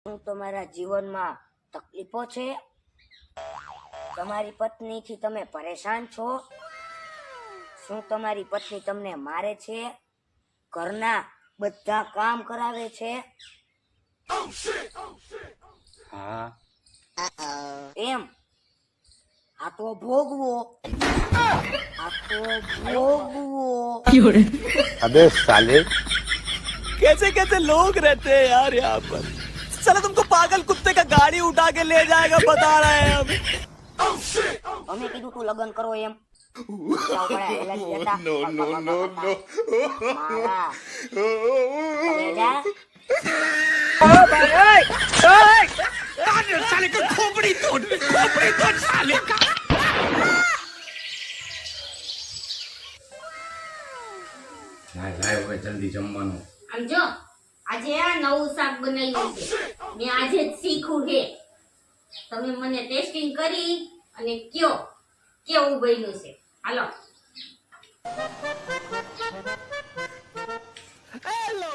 શું તમારા જીવનમાં તકલીફો છે? તમારી પત્નીથી તમે પરેશાન છો? શું તમારી પત્ની તમને મારે છે? ઘરના બધા કામ કરાવે છે? હા. એમ? આ તો ભોગવો. अबे साले कैसे कैसे लोग रहते हैं यार यहाँ पर। चलो तुमको पागल कुत्ते का गाड़ी उठा के ले जाएगा बता रहे हैं हम। અમે કીધું તું લગ્ન કરો એમ. no no no no साले का खोपड़ी तोड़ साले का। લાય જલ્દી જમવાનું. આમ જો આજે આ નવું શાક બનાવ્યું છે, મેં આજે જ શીખ્યું છે. તમે મને ટેસ્ટિંગ કરી અને કયો કેવું બન્યું છે. હાલો. हेलो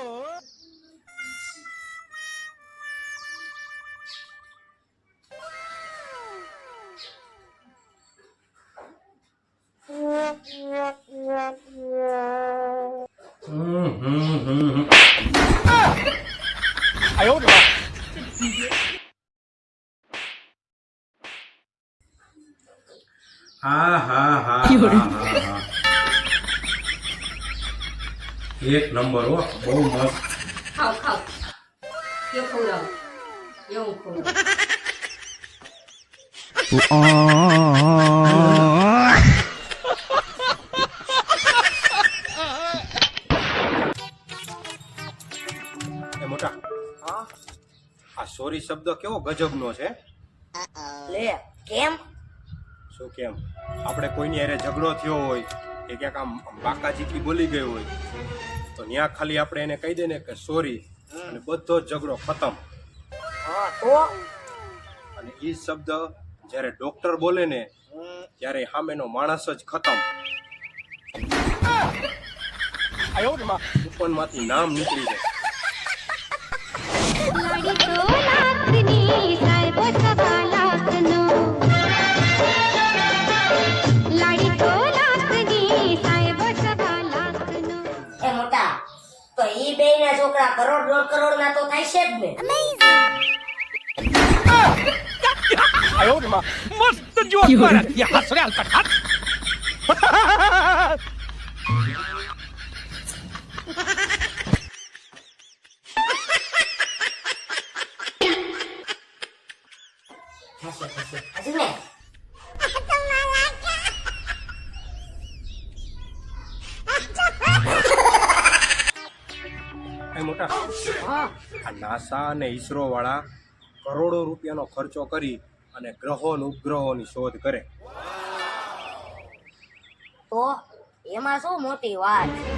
आयो रे હા હા હા હા એક નંબર હો, બહુ મસ્ત. ખાવ ખાવ. કયો ખવડાવું? એવું ખવડાવું. એ મોટા, હા? આ સોરી શબ્દ કેવો ગજબનો છે. લે કેમ? શું કેમ? આપણે કોઈની હારે ઝઘડો થયો હોય કે ક્યાંક આમ બાકાજીકી બોલી ગઈ હોય તો ત્યાં ખાલી આપણે એને કહી દે ને કે સોરી, અને બધો જ ઝઘડો ખતમ. હા તો અને એ શબ્દ જ્યારે ડોક્ટર બોલે ને ત્યારે સામેનો માણસ જ ખતમ. आयो रे ઉપરમાંથી નામ નીકળી જાય. लाडी तो लाखनी साहेबो सवा लाखनो लाडी तो लाखनी साहेबो सवा लाखनो એ મોટા, તો ઈ બે ના છોકરા કરોડ 1.5 કરોડ ના તો થાય છે જ ને. आयो रे मस्त जोक मारा ये हंस रहे हल्का हाथ હજુ ને એ મોટા, હા આ નાસા અને ઈસરો વાળા કરોડો રૂપિયાનો ખર્ચો કરી અને ગ્રહો અને ઉપગ્રહોની શોધ કરે. તો એમાં શું મોટી વાત છે?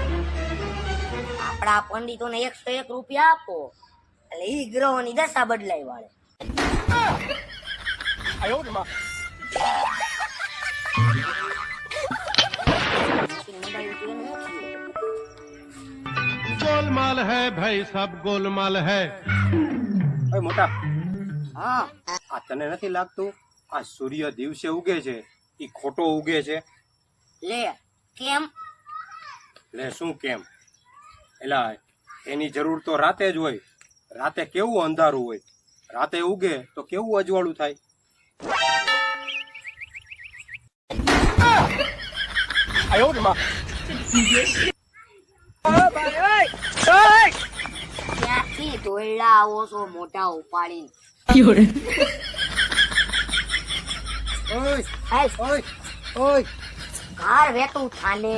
આપણા પંડિતોને 101 રૂપિયા આપો એટલે ઈ ગ્રહોની દશા બદલાઈ વાળે. आयो रे गोलमाल है भाई, सब गोलमाल है। એ મોટા, હા આ તને નથી લાગતું આ સૂર્ય દિવસે ઉગે છે એ ખોટો ઉગે છે? લે કેમ? એટલે શું કેમ? એલા એની જરૂર તો રાતે જ હોય. રાતે કેવું અંધારું હોય, રાતે ઉગે તો કેવું અજવાળું થાય. आयो रे ક્યાંથી દોયડા આવો છો મોટા ઉપાડીને? ઓય હાય ઓય ઓય કાર વેતું થાને